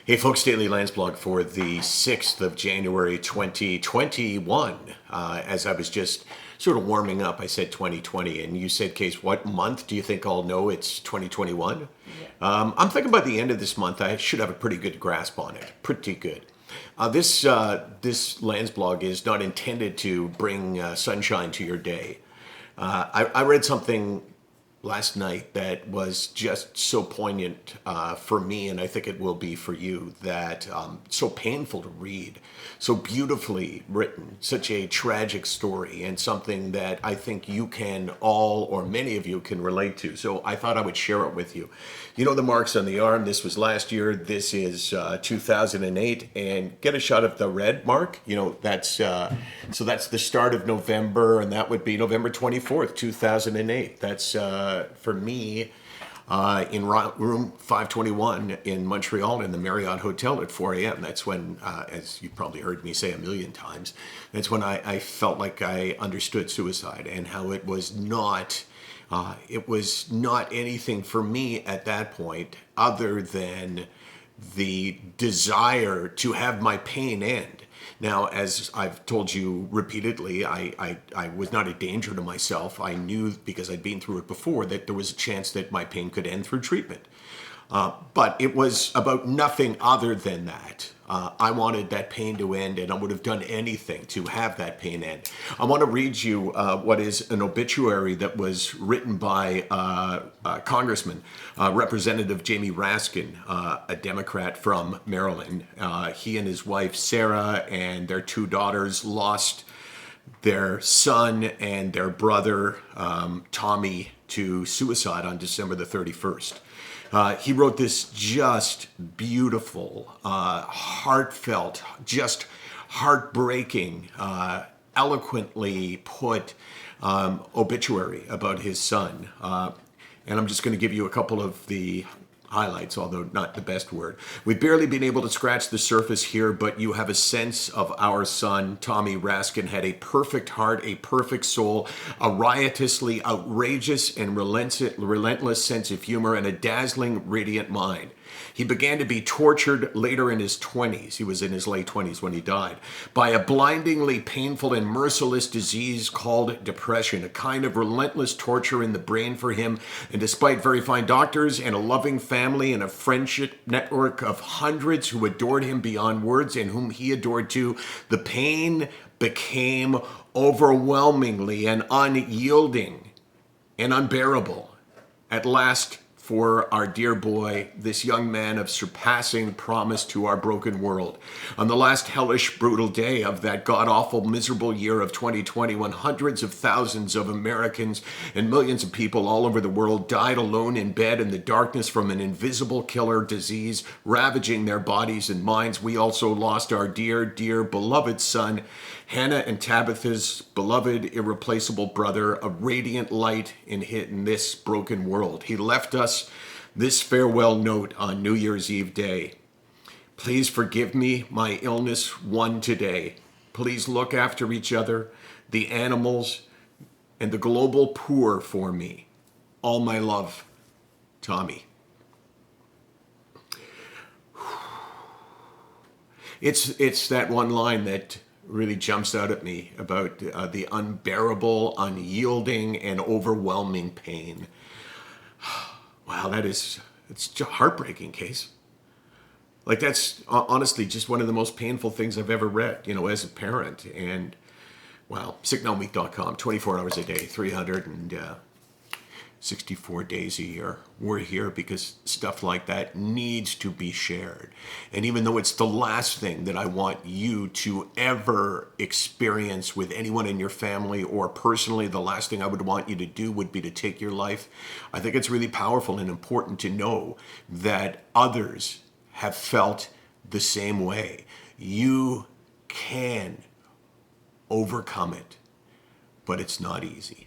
Hey folks, Daily Landsblog for the 6th of January 2021. As I was just sort of warming up, I said 2020, and you said, Case, what month do you think I'll know it's 2021? I'm thinking by the end of this month, I should have a pretty good grasp on it. Pretty good. This Landsblog is not intended to bring sunshine to your day. I read something last night that was just so poignant for me, and I think it will be for you, that so painful to read, so beautifully written, such a tragic story, and something that I think you can all, or many of you can relate to. So I thought I would share it with you. You know the marks on the arm. This was last year. This is 2008, and get a shot of the red mark. You know, that's so that's the start of November, and that would be November 24th, 2008. That's for me, in room 521 in Montreal in the Marriott Hotel at 4 a.m. That's when, as you've probably heard me say a million times, that's when I felt like I understood suicide and how it was not anything for me at that point other than the desire to have my pain end. Now, as I've told you repeatedly, I was not a danger to myself. I knew, because I'd been through it before, that there was a chance that my pain could end through treatment. But it was about nothing other than that. I wanted that pain to end, and I would have done anything to have that pain end. I want to read you what is an obituary that was written by Congressman, Representative Jamie Raskin, a Democrat from Maryland. He and his wife, Sarah, and their two daughters lost their son and their brother, Tommy, to suicide on December the 31st. He wrote this just beautiful, heartfelt, just heartbreaking, eloquently put obituary about his son. And I'm just going to give you a couple of the highlights, although not the best word. We've barely been able to scratch the surface here, but you have a sense of our son. Tommy Raskin had a perfect heart, a perfect soul, a riotously outrageous and relentless sense of humor, and a dazzling, radiant mind. He began to be tortured later in his 20s. He was in his late 20s when he died, by a blindingly painful and merciless disease called depression, a kind of relentless torture in the brain for him. And despite very fine doctors and a loving family and a friendship network of hundreds who adored him beyond words and whom he adored too, the pain became overwhelmingly and unyielding and unbearable. At last, for our dear boy, this young man of surpassing promise to our broken world. On the last hellish, brutal day of that god-awful, miserable year of 2020, when hundreds of thousands of Americans and millions of people all over the world died alone in bed in the darkness from an invisible killer disease ravaging their bodies and minds, we also lost our dear, dear, beloved son, Hannah and Tabitha's beloved, irreplaceable brother, a radiant light in this broken world. He left us this farewell note on New Year's Eve day. Please forgive me my illness one today. Please look after each other, the animals, and the global poor for me. All my love, Tommy. It's that one line that really jumps out at me about the unbearable, unyielding, and overwhelming pain. Wow, it's a heartbreaking case. Like, that's honestly just one of the most painful things I've ever read, you know, as a parent. And, wow, sicknoweek.com, 24 hours a day, 364 days a year. We're here because stuff like that needs to be shared. And even though it's the last thing that I want you to ever experience with anyone in your family, or personally, the last thing I would want you to do would be to take your life, I think it's really powerful and important to know that others have felt the same way. You can overcome it, but it's not easy.